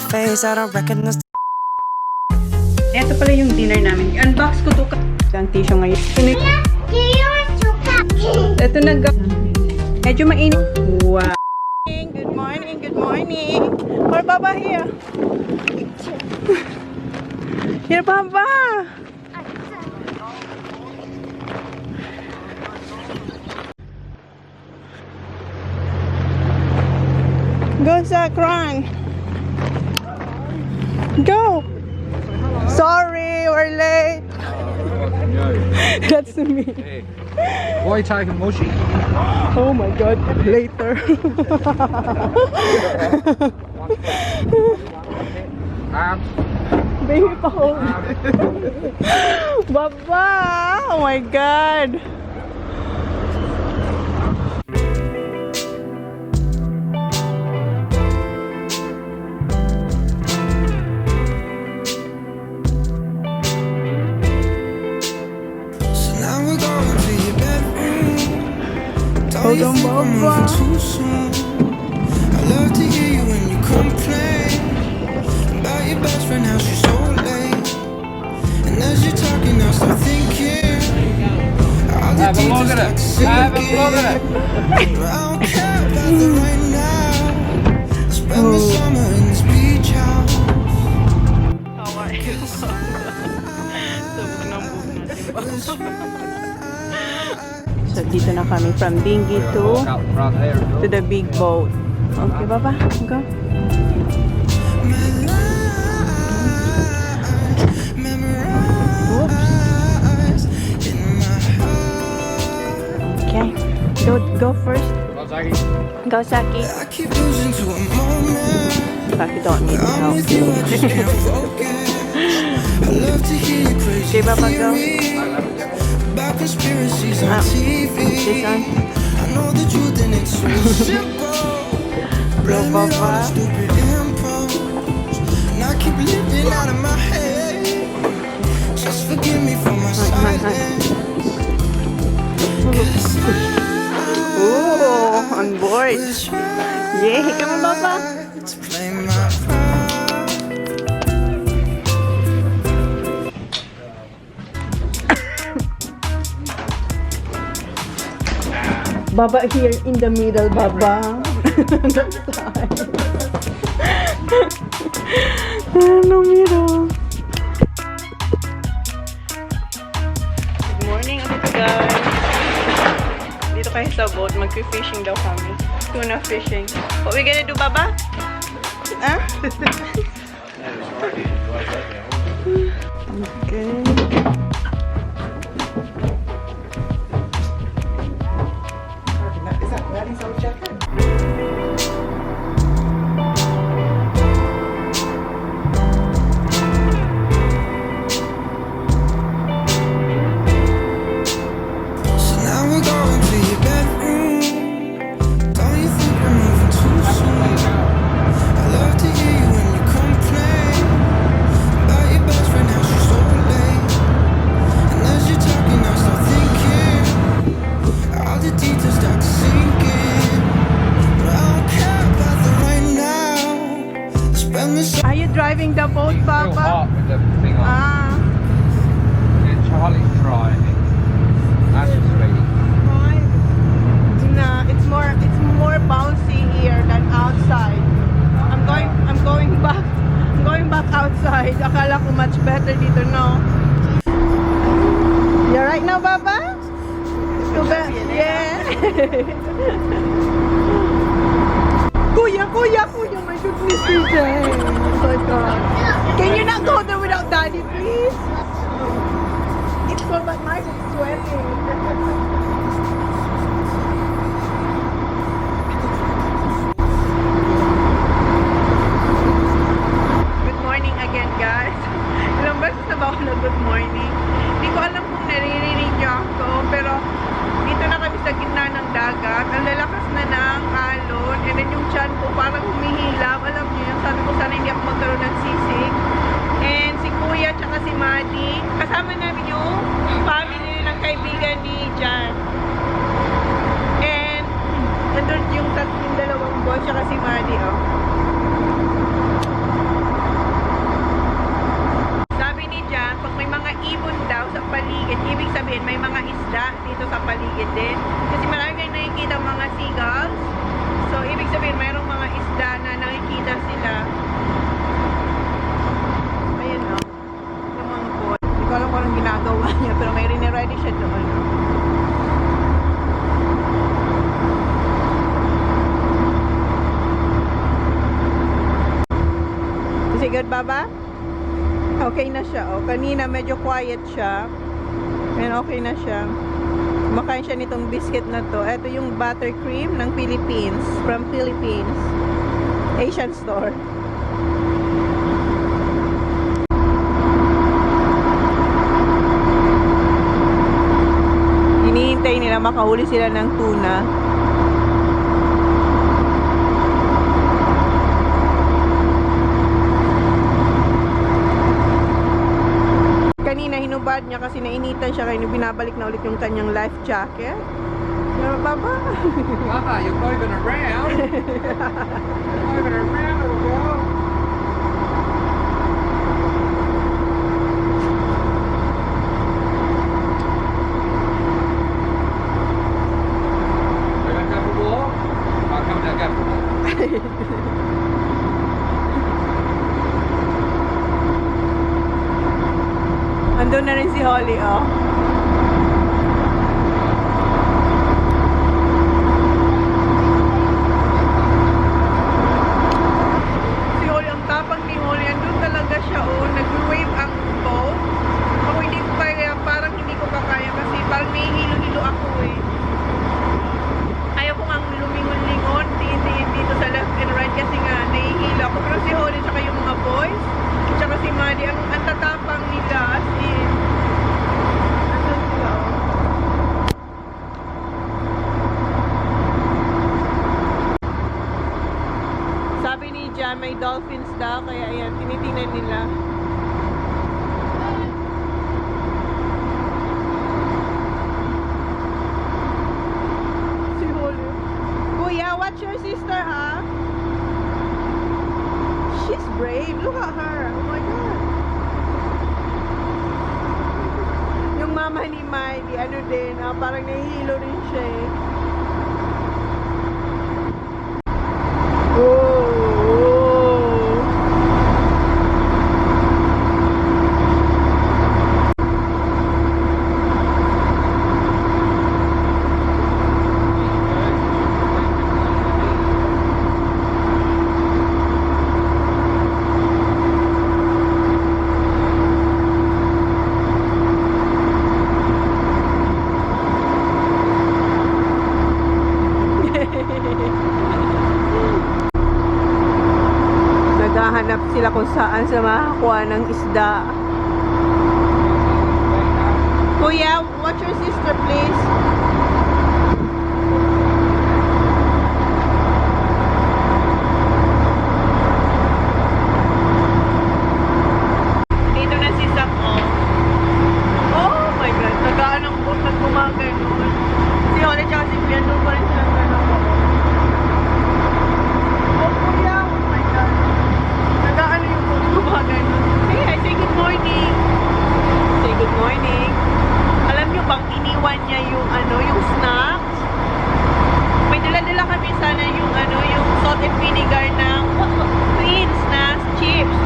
face, I don't recognize. Ito pala yung dinner namin. Unbox ko to. Ang tissue ngayon. Ito na. Medyo mainit. Wow. Good morning, good morning. Or Baba here. Here, Baba. Go, Sakran. Go. Sorry, we're late. That's me. Hey, why taking mushy? Oh my God, later. Baby pa hold. Baba! Oh my God. Hold on, Baba. I love to hear you when you complain about your best friend, how she's so late. And as you're talking, I start thinking all the details like sinking. I don't care about the right now. Spend the summer in this beach house. How are you? So, dito na kami from dinghy to the big boat. Okay, Baba, go. Oops. Okay, go first. Go, Saki. I keep losing to a moment. Saki don't need help. I love to hear you crazy Okay, Baba, go. about conspiracies on TV. This one. I know the truth and it's so simple. Blame it on a stupid impulse. And I keep living out of my head. Just forgive me for my silence. Oh, on board. Yay, come on, Baba. To play my part. Baba here in the middle, Baba. No middle. Good morning, guys. Dito kayo sa boat. Mag-fishing daw kami. Tuna fishing. What we gonna do, Baba? Ah? Okay. Are you driving the boat, Papa? Still hot with the thing on. Ah. Charlie's trying it. That's sweet. Nah, it's more bouncy here than outside. I'm going back outside. Akala ko much better dito, no? You right now, Baba? Yeah. Kuya, my goodness, DJ. Oh my God. Can you not go there without Daddy, please? It's cold, but Mars is sweating. Good morning again, guys. Ilang beses na ba ako na good morning? Hindi ko alam kung naririnig niyo ako, pero dito na kami sa gitna ng dagat. Ang lalakas na ng alon. And then yung tiyan ko parang humihilab. Alam niyo yun, sabi ko sana hindi ako magkaroon ng sisig. And si Kuya tsaka si Madi, kasama namin yung family ng kaibigan Baba? Okay na siya. Oh, kanina medyo quiet siya. Ngayon okay na siya. Kumakain siya nitong biscuit na to. Ito yung buttercream ng Philippines. From Philippines. Asian store. Hinihintay nila makahuli sila ng tuna. Kanina hinubad niya kasi nainitan siya kaya binabalik na ulit yung kanyang life jacket. Pero baba. Mama, you're moving around. You're moving around, little girl. You gonna go for a walk? I'll come down, go for a walk. Andun na rin si Holly, oh. Si Holly, ang tapang ni Holly. Andun talaga siya, oh. Nag-wave ang boat. Ako hindi ko kaya, parang hindi ko pa kaya kasi parang nahihilo-hilo ako, eh. Ayaw ko nga lumingon-lingon, tingin-tingin dito sa left and right kasi nga nahihilo ako. Pero si Holly, tsaka yung mga boys, tsaka si Maddie, ang tatapang nila as in. Nandun sila, oh. Sabi ni Jan, may dolphins daw, kaya ayan, tinitingnan nila. Si Holly. Kuya, watch your sister, ha? She's brave. Look at her. Oh my God. Yung mama ni Miley, ano din, parang nahihilo rin siya, eh. Oh. Naghahanap sila kung saan sila makakuha ng isda. Kuya, watch your sister, please. Dito na si Sam, oh. Oh my God, nagaan ang boat at gumagay noon. Si Holly tsaka si Pian, doon pa rin silang gano'n. Oh, kuya, oh my God. Nagaan yung boat, gumagay noon. Hey, I say good morning. Say good morning. Alam niyo bang iniwan niya yung yung snacks? May dala-dala kami sana yung yung salt and vinegar ng Queen's na chips.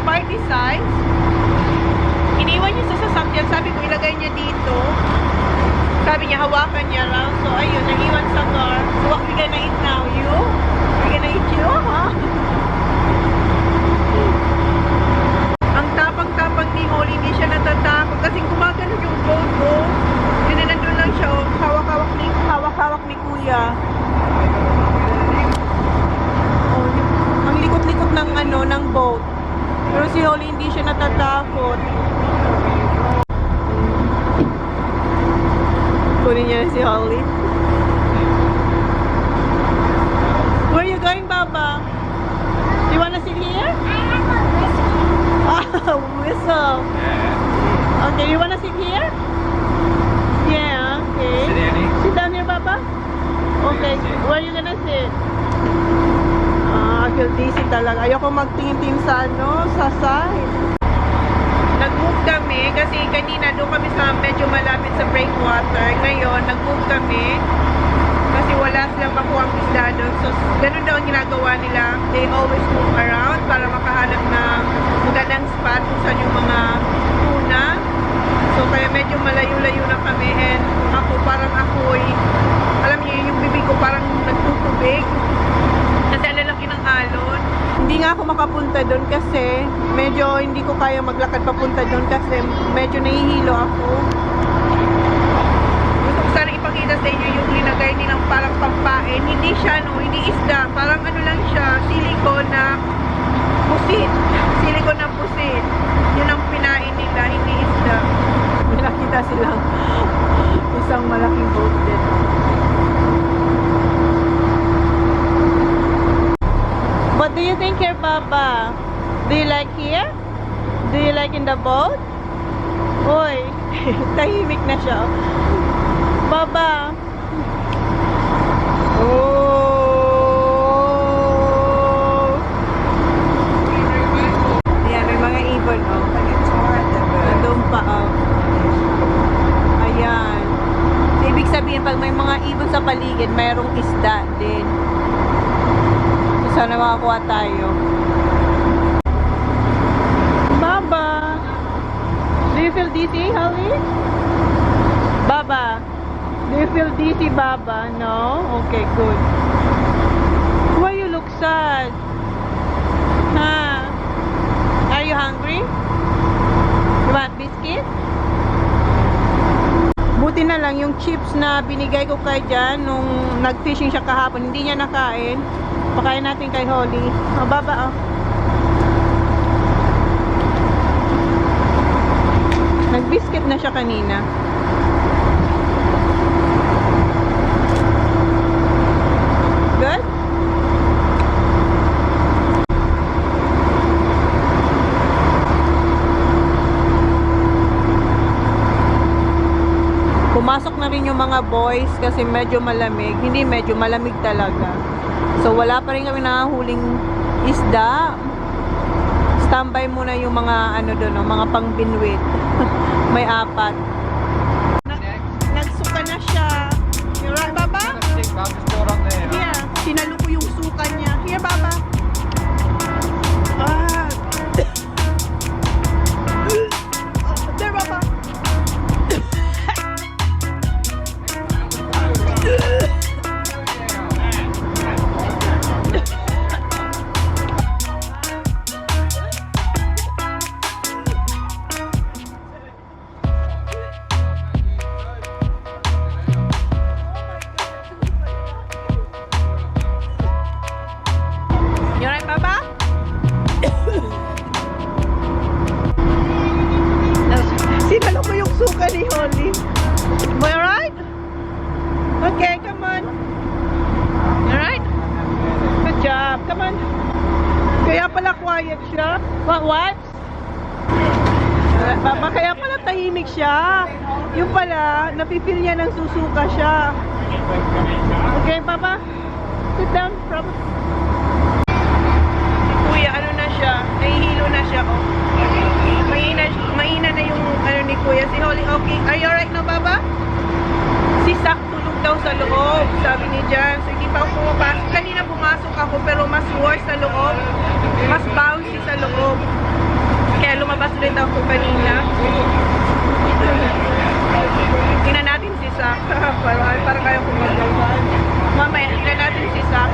Party size. Iniwan niya sa sasakyan. Sabi ko ilagay niya dito. Sabi niya hawakan niya lang. So ayun, naiwan sa car. So what we gonna eat now? You? We gonna eat you? Huh? Ang tapang-tapang ni Holly, hindi siya natatakot kasi gumagano yung boat, oh. Yun na nandun lang siya, oh. Hawak-hawak ni Kuya. Oh, ang likot-likot ng ng boat. Pero si Holly hindi siya natatakot. Kunin niya na si Holly. Where are you going, Baba? You wanna sit here? Oh, whistle. Yeah. Okay, you wanna sit here? Yeah, okay. Sit, Annie. Sit down here, Papa. Okay, where are you gonna sit? I feel dizzy talaga. Ayoko magtingin-tingin sa sa side. Nag-move kami kasi kanina doon kami sa medyo malapit sa breakwater. Ngayon, nag-move kami kasi wala silang makuha ang isda doon. So, ganun daw ang ginagawa nila. They always move around para makahanap ng magandang spot kung saan yung mga tuna. So, kaya medyo malayo-layo na kami. And ako, parang ako'y, alam niyo, yung bibig ko parang nagtutubig. Kasi ang lalaki ng alon. Hindi nga ako makapunta doon kasi medyo hindi ko kaya maglakad papunta doon kasi medyo nahihilo ako. Gusto ko sana ipakita sa inyo yung linagay nilang parang pampain. Hindi siya, no, hindi isda. Parang ano lang siya, silikon na pusit. Silikon na pusit. Yun ang pinain nila, hindi isda. May nakita silang isang malaking boat din. What do you think here, Papa? Do you like here? Do you like in the boat? Oy, tahimik na siya. Baba. Oh. Ayan, may mga ibon, oh. Nandun pa, oh. Ayan. So, ibig sabihin, pag may mga ibon sa paligid, mayroong isda din. So, sana makakuha tayo. Baba. Do you feel dizzy, Holly? Baba. Do you feel dizzy, Baba? No? Okay, good. Why you look sad? Huh? Are you hungry? You want biscuit? Buti na lang yung chips na binigay ko kay Jan nung nag-fishing siya kahapon. Hindi niya nakain. Pakain natin kay Holly. Oh, Baba, oh. Nag-biscuit na siya kanina. Good? Pumasok na rin yung mga boys kasi medyo malamig. Hindi medyo malamig talaga. So wala pa rin kami nakahuling isda. Standby muna yung mga ano doon, mga pangbinwit. May 4. Nagsuka na siya. You're right, Baba? Yeah. Sinalo ko yung suka niya. Here, Baba. Ah. There, Baba. You alright, Baba? Sinalo ko yung suka ni Holly. Boy, alright? Okay, come on. Alright? Good job. Come on. Kaya pala quiet siya. What? Baba, kaya pala tahimik siya. Yung pala, napipil niya ng susuka siya. Okay, Baba? Sit down. Kuya, ano na siya? Nahihilo na siya, oh. Mahina na yung ano ni Kuya. Si Holly, okay. Are you alright na, Baba? Si Sak tulog daw sa loob, sabi ni Jan. So, hindi pa ako pumapasok. Kanina pumasok ako, pero mas worse sa loob. Mas bouncy sa loob. Kaya lumabas ulit ako kanina. Tingnan natin si Sak. Para kayo kumagawa. Mamaya, tingnan natin si Sak.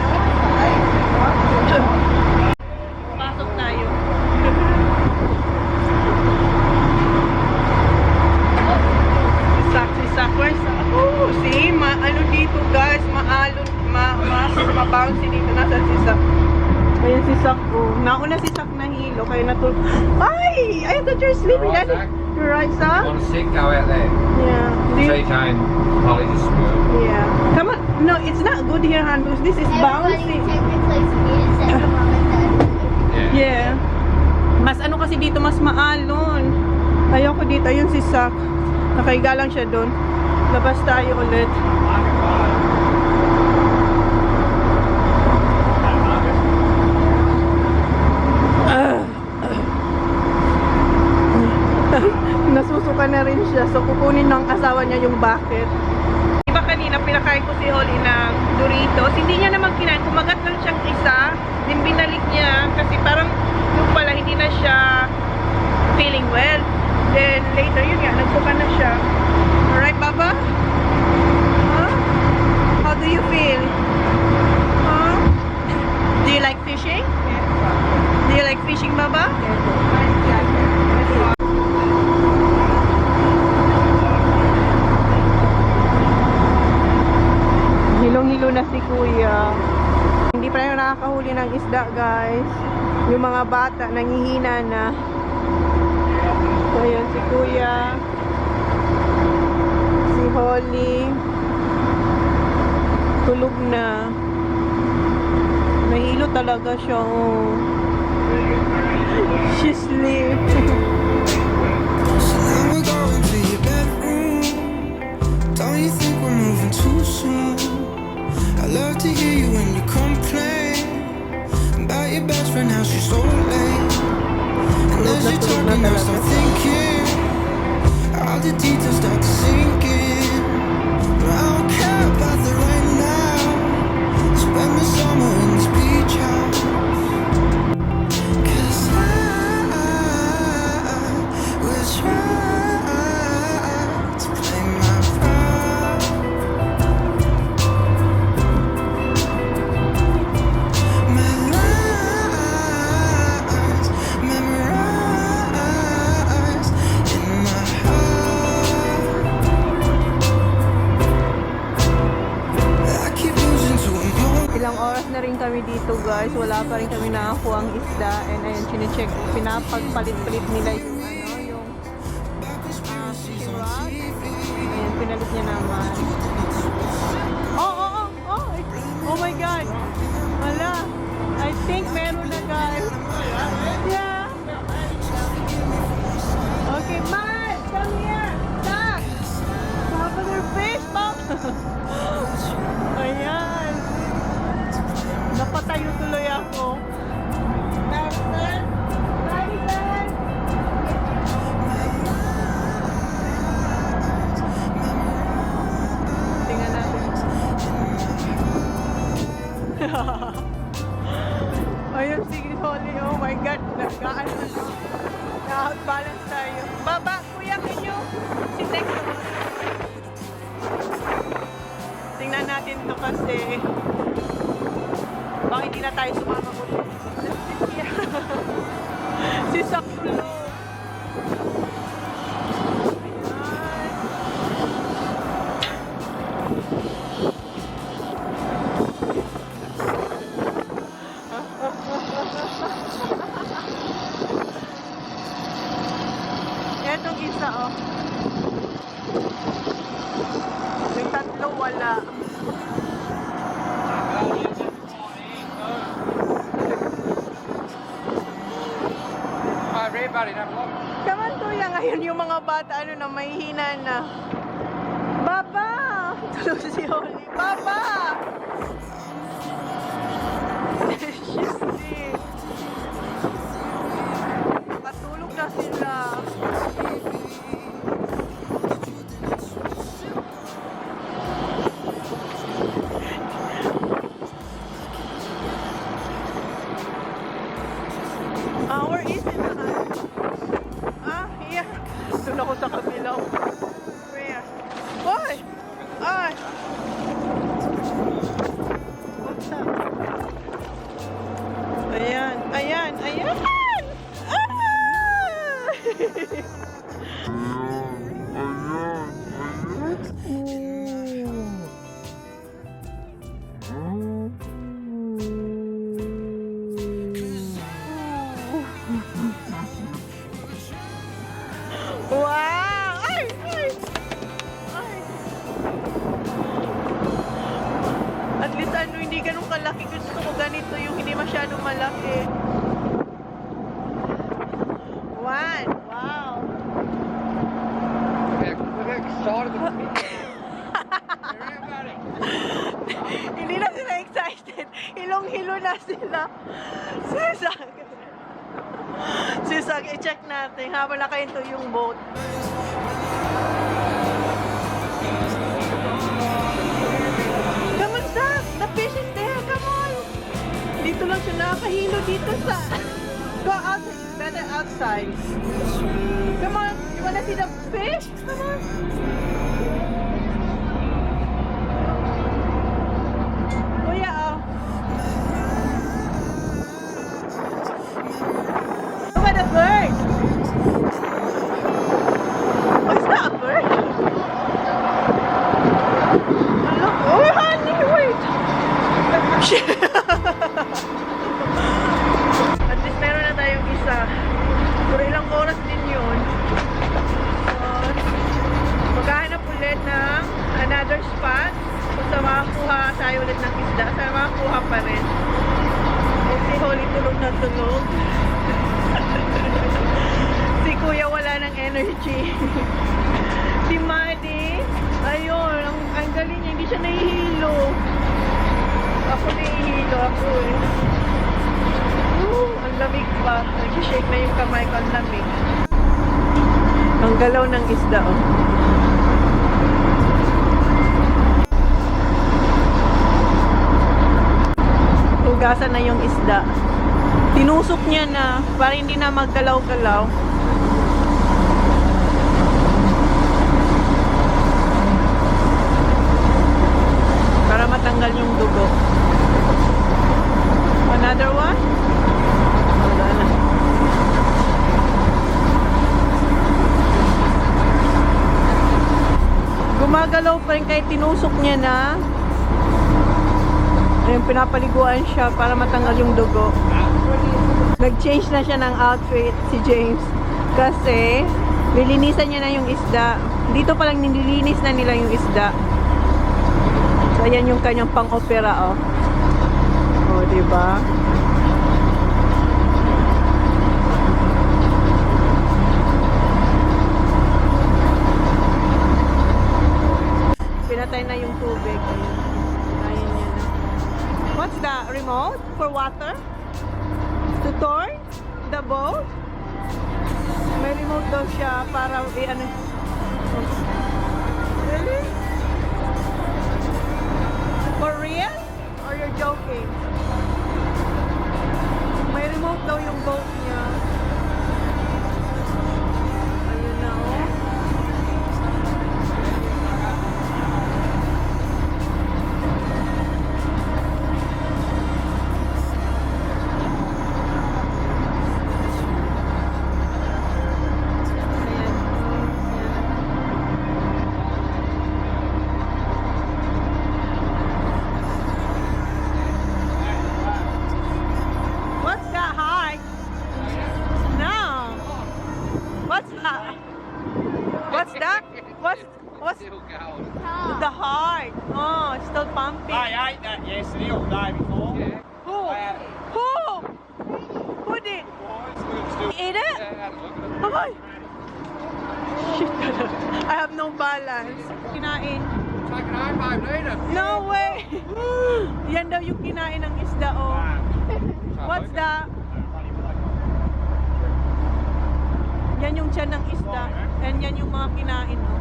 Pasok tayo. Si Sak. Where's Sak? Oh, see? Ano dito, guys? Mabouncy dito. Nasa si Sak? Ayan si Sak, oh. Nauna si Sak na hilo. Kaya natulog. Ay! I thought you're sleeping. Alright, Sak? You're right, Sak? Want to sit? Go out there. Yeah. Tea-time. Holly just spoiled. Yeah. Come on. No, it's not good here, Han, because this is bouncy. Yeah. Mas ano kasi dito, mas maalon. Ayoko dito. Ayun si Sak. Nakaiga lang siya doon. Labas tayo ulit. Nasusuka na rin siya. So, kukunin ng asawa niya yung bucket. Diba kanina, pinakain ko si Holly ng Doritos. Hindi niya naman kinain. Kumagat lang siyang isa. Then, binalik niya. Kasi parang yung pala, hindi na siya feeling well. Then, later, yun nga, nagsuka na siya. Alright, Baba? Huh? How do you feel? Huh? Do you like fishing? Yeah. isda, guys. Yung mga bata, nangihina na. So, ayan, si Kuya. Si Holly. Tulog na. Nahilo talaga siya, oh. She sleep. So now we're going to your bedroom. Don't you think we're moving too soon? I love to hear you when you complain about your best friend, how she's so late. And as you're talking, I start thinking all the details start to sink in. But I don't care about the right now. Spend the summer in this beach house. 'Cause I will try to play my part. My lines memorized in my heart. I keep losing to emotion. Ilang oras na rin kami dito, guys. Wala pa rin kami nakakuha ang isda. And ayun, chinecheck, pinapagpalit-palit nila yung yung fishing rod. Ayun, pinalit niya naman. Oh! Oh my God! Wala! I think meron na, guys. Yeah! Okay, Mad! Come here! Stop! Papa, their fish, Pop! Ayan! Napatayo tuloy ako. Tingnan natin. Ayun, sige, Holly. Oh my God. Nagkaan na. Na-outbalance tayo. Baba, kuya, can you sit next to us? Tingnan natin to kasi baka hindi na tayo sumama ko. Si Saklo. Etong isa, oh. Yung tatlo, wala. Everybody, have a look. Come on, kuya. Ngayon yung mga bata, ano na, may hina na. Baba! Tulog si Holly. Baba! She's dead. Nakatulog na sila. Where is it? Here. Doon ako sa kabilang. Where? Oy! Ay! What's up? Ayan! Ah! Wow! Ay! At least hindi ganun kalaki. Gusto ko ganito yung hindi masyadong malaki. One! Wow! Look how excited the Everybody. Hindi na sila excited. Hilong-hilo na sila. Sisag, i-check natin habang nakahinto yung boat. Come on, Zach! The fish is there! Come on! Dito lang siya nakahilo dito sa... Go outside. It's better outside. Come on! You wanna see the fish? Come on! Kuya, oh. Look at the bird! Oh, it's not a bird! Oh, look! Oh, honey, wait! energy. Si Maddie, ayun, ang galing niya, hindi siya nahihilo. Ako nahihilo ako eh. Ang lamig pa. Nag-shake na yung kamay ko, ang lamig. Ang galaw ng isda, oh. Hugasan na yung isda. Tinusok niya na para hindi na maggalaw-galaw. Para matanggal yung dugo. Another one? Wala na. Gumagalaw pa rin kahit tinusok niya na. Ayun, pinapaliguan siya para matanggal yung dugo. Nag-change na siya ng outfit si James. Kasi, nilinisan niya na yung isda. Dito palang nililinis na nila yung isda. So, ayan yung kanyang pang-opera, oh. Oh, diba? Pinatay na yung tubig. Ayan niya na. What's the remote for water? To turn the boat? May remote daw siya para ano. Really? For real? Or you're joking? May remote daw yung boat niya. Ayun na, oh. What's Still going. the heart? Oh, it's still pumping. I ate that yesterday or the day before. Yeah. Who? Who? Who did? Still, You ate it? Yeah, I had a look at it. Bye-bye. Shit. I have no balance. Kinain. Take it home, babe, need it. No way. Yan daw yung kinain ng isda, oh. What's that? Yan yung tiyan ng isda. And yan yung mga kinain, oh.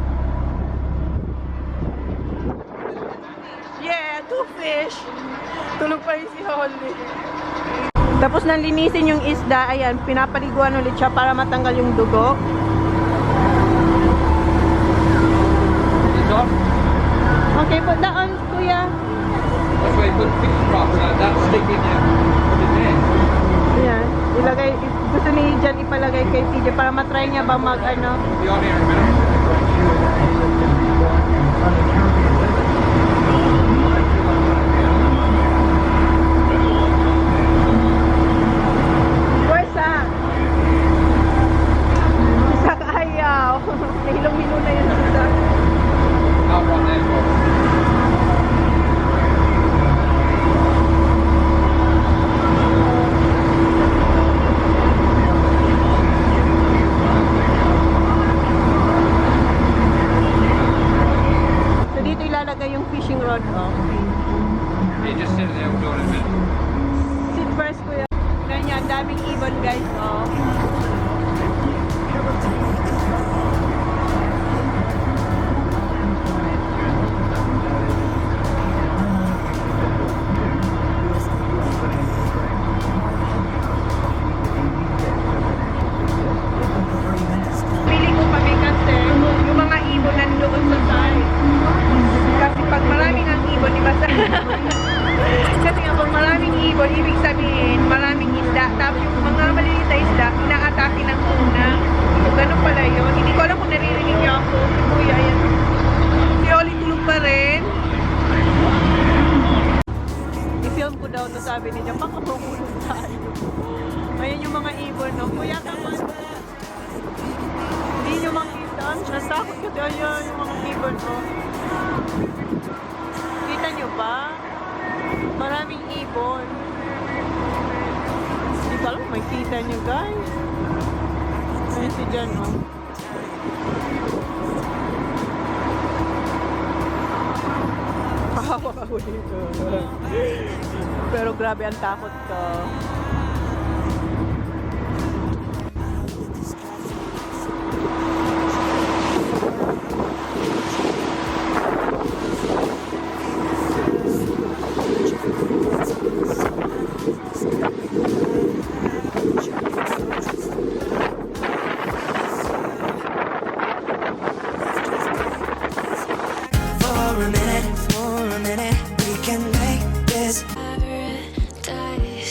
Yeah, two fish. Tulog pa rin si Holly. Tapos nang linisin yung isda, ayan, pinapaliguan ulit siya para matanggal yung dugo. It's on. Okay, put that on, kuya. That's where you put the picture up. That stick in there. Put it there. Ayan, ilagay, gusto ni Jan ipalagay kay TJ para matry niya ba mag, ano. Be on here in a minute. Where's that? Sa ayaw. Nahilong-hilo na yun sa I'll run there for you. So dito ilalagay yung fishing rod, oh. You just sit there, we'll do it in a minute. Sit first, kuya. Ganyan, daming ibon, guys, oh. Pili ko kami kasi yung mga ibon nandoon sa side. Kasi pag maraming ang ibon, di ba sa... Kasi nga pag maraming ibon, ibig sabihin maraming isda. Tapos yung mga maliliit na isda, inaatake ng tuna. So, ganun pala yun. Hindi ko alam kung naririnig niyo ako. Si Kuya, yan. Si Oli tulog pa rin. I-film ko daw to, sabi niya. Baka makulog tayo. Ayan yung mga ibon, no? Kuya, kaman. Hindi nyo makita. Natakot ko daw yun yung mga ibon, no? Kita nyo ba? Maraming ibon. Hindi ko alam, may kita nyo, guys. Ayun si Jan, oh. Pahawak ako dito. Pero grabe ang takot ko.